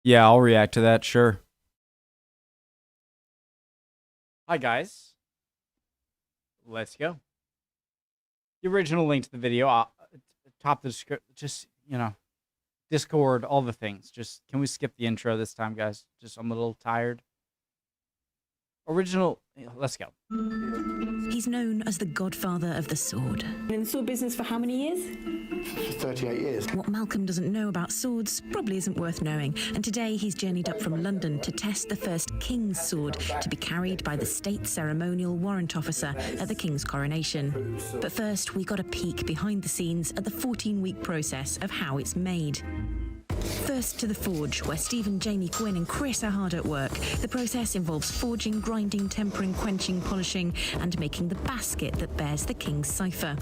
Yeah, I'll react to that, sure. Hi, guys. Let's go. The original link to the video, top of the description, just, Discord, all the things. Just, can we skip the intro this time, guys? Just, I'm a little tired. Let's go. He's known as the Godfather of the Sword. In the sword business for how many years? For 38 years. What Malcolm doesn't know about swords probably isn't worth knowing. And today he's journeyed up from London to test the first King's sword to be carried by the state ceremonial warrant officer at the King's coronation. But first, we got a peek behind the scenes at the 14-week process of how it's made. First to the forge, where Stephen, Jamie, Gwyn and Chris are hard at work. The process involves forging, grinding, tempering, quenching, polishing and making the basket that bears the King's cipher.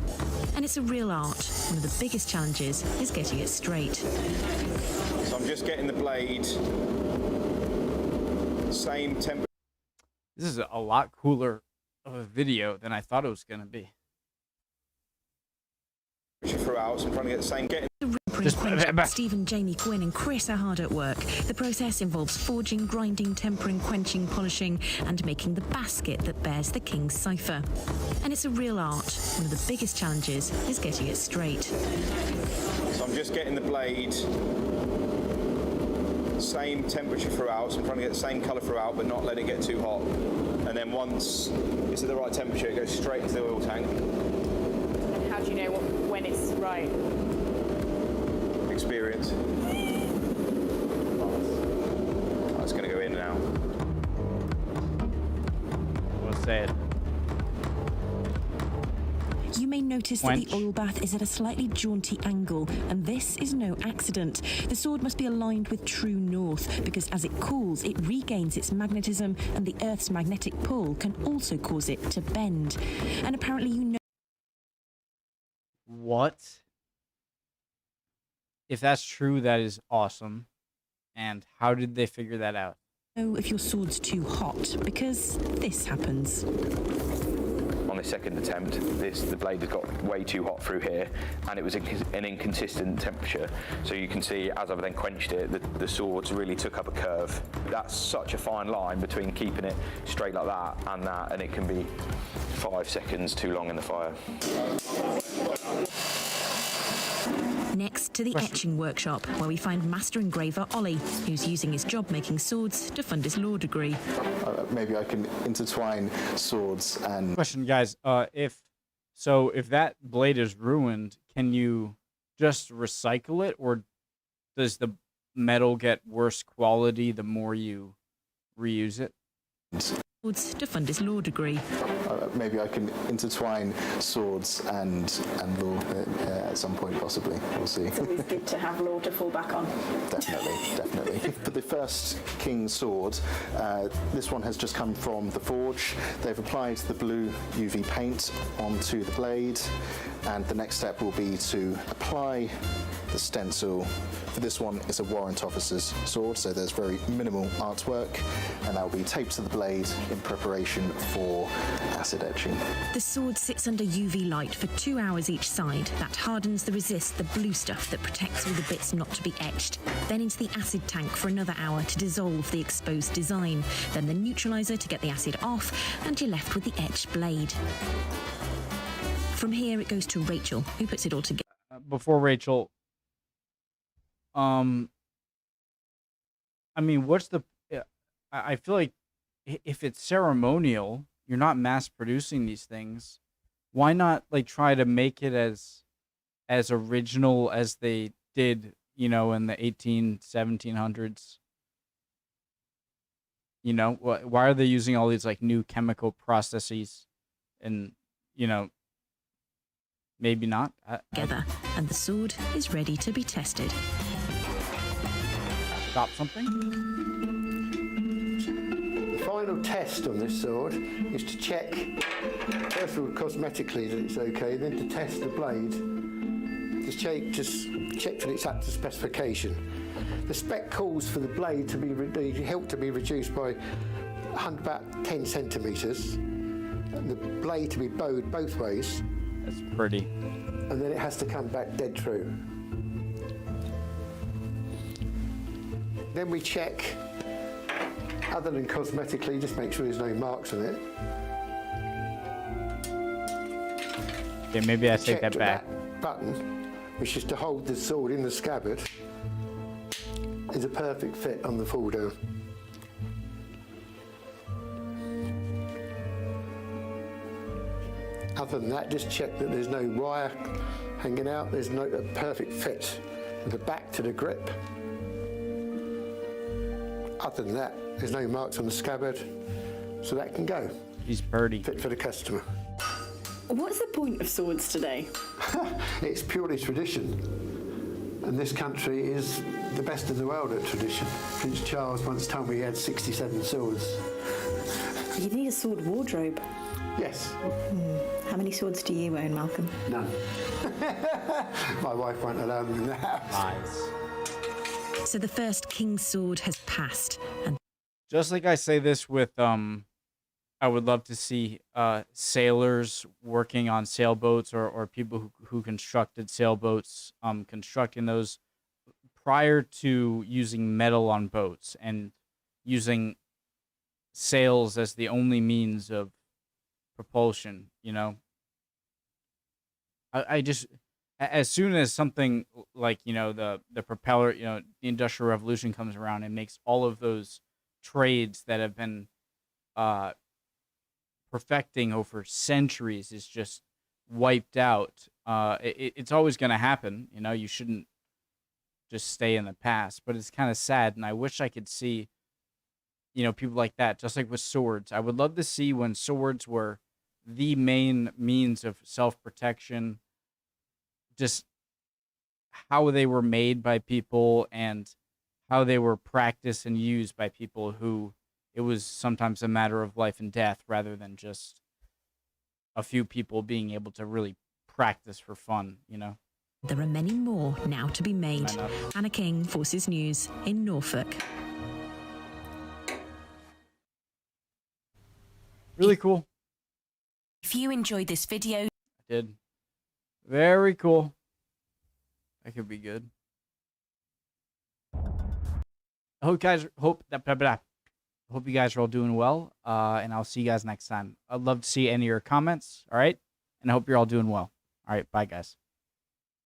And it's a real art. One of the biggest challenges is getting it straight. So I'm just getting the blade, same temperature. This is a lot cooler of a video than I thought it was going to be. Throughout, so I'm trying to get the same. Stephen, Jamie, Gwyn and Chris are hard at work. The process involves forging, grinding, tempering, quenching, polishing and making the basket that bears the King's cipher. And it's a real art. One of the biggest challenges is getting it straight. So I'm just getting the blade, same temperature throughout, so I'm trying to get the same colour throughout but not let it get too hot. And then once it's at the right temperature, it goes straight into the oil tank. How do you know when it's right? Experience. That's going to go in now. We'll say it. You may notice that the oil bath is at a slightly jaunty angle, and this is no accident. The sword must be aligned with true north, because as it cools, it regains its magnetism, and the Earth's magnetic pull can also cause it to bend. And apparently you know... What? If that's true, that is awesome. And how did they figure that out? Know if your sword's too hot, because this happens. On the second attempt, the blade has got way too hot through here, and it was an inconsistent temperature. So you can see, as I've then quenched it, the swords really took up a curve. That's such a fine line between keeping it straight like that, and it can be 5 seconds too long in the fire. Next to the etching workshop, where we find master engraver Ollie, who's using his job making swords to fund his law degree. Maybe I can intertwine swords and... Question, guys. If that blade is ruined, can you just recycle it, or does the metal get worse quality the more you reuse it? To fund his law degree. Maybe I can intertwine swords and law at some point, possibly. We'll see. It's always good to have law to fall back on. Definitely. For the first King's sword, this one has just come from the forge. They've applied the blue UV paint onto the blade, and the next step will be to apply the stencil. For this one, it's a warrant officer's sword, so there's very minimal artwork, and that will be taped to the blade in preparation for acid etching. The sword sits under UV light for 2 hours each side. That hardens the blue stuff that protects all the bits not to be etched. Then into the acid tank for another hour to dissolve the exposed design. Then the neutralizer to get the acid off, and you're left with the etched blade. From here, it goes to Rachel, who puts it all together. Before Rachel, I mean, what's the... I feel like if it's ceremonial, you're not mass producing these things. Why not like try to make it as original as they did, in the 1700s? Why are they using all these like new chemical processes? And maybe not. Together, and the sword is ready to be tested. Stop something? The final test on this sword is to check, first of all, cosmetically that it's okay, then to test the blade, to check that it's up to specification. The spec calls for the blade to be the hilt to be reduced by about 10 centimetres, and the blade to be bowed both ways. That's pretty. And then it has to come back dead true. Then we check, other than cosmetically, just make sure there's no marks on it. Okay, maybe I take that back. That button, which is to hold the sword in the scabbard, is a perfect fit on the fall down. Other than that, just check that there's no wire hanging out. There's no a perfect fit with the back to the grip. Other than that, there's no marks on the scabbard, so that can go. He's purdy. Fit for the customer. What's the point of swords today? It's purely tradition, and this country is the best in the world at tradition. Prince Charles once told me he had 67 swords. You need a sword wardrobe. Yes. How many swords do you own, Malcolm? None. My wife won't allow them in the house. Lies. So the first king's sword has passed, and Just like I say this with I would love to see sailors working on sailboats or people who constructed sailboats constructing those prior to using metal on boats and using sails as the only means of propulsion, you know. I just as soon as something like, you know, the propeller, you know, the Industrial Revolution comes around and makes all of those trades that have been perfecting over centuries is just wiped out. It's always going to happen, you know. You shouldn't just stay in the past, but it's kind of sad, and I wish I could see, you know, people like that, just like with swords. I would love to see when swords were the main means of self-protection, just how they were made by people and how they were practiced and used by people who it was sometimes a matter of life and death rather than just a few people being able to really practice for fun, you know? there are many more now to be made. I know. Anna King, Forces News in Norfolk. Really cool. If you enjoyed this video, I did. Very cool. That could be good. I hope you guys are all doing well. And I'll see you guys next time. I'd love to see any of your comments. All right. And I hope you're all doing well. All right. Bye, guys.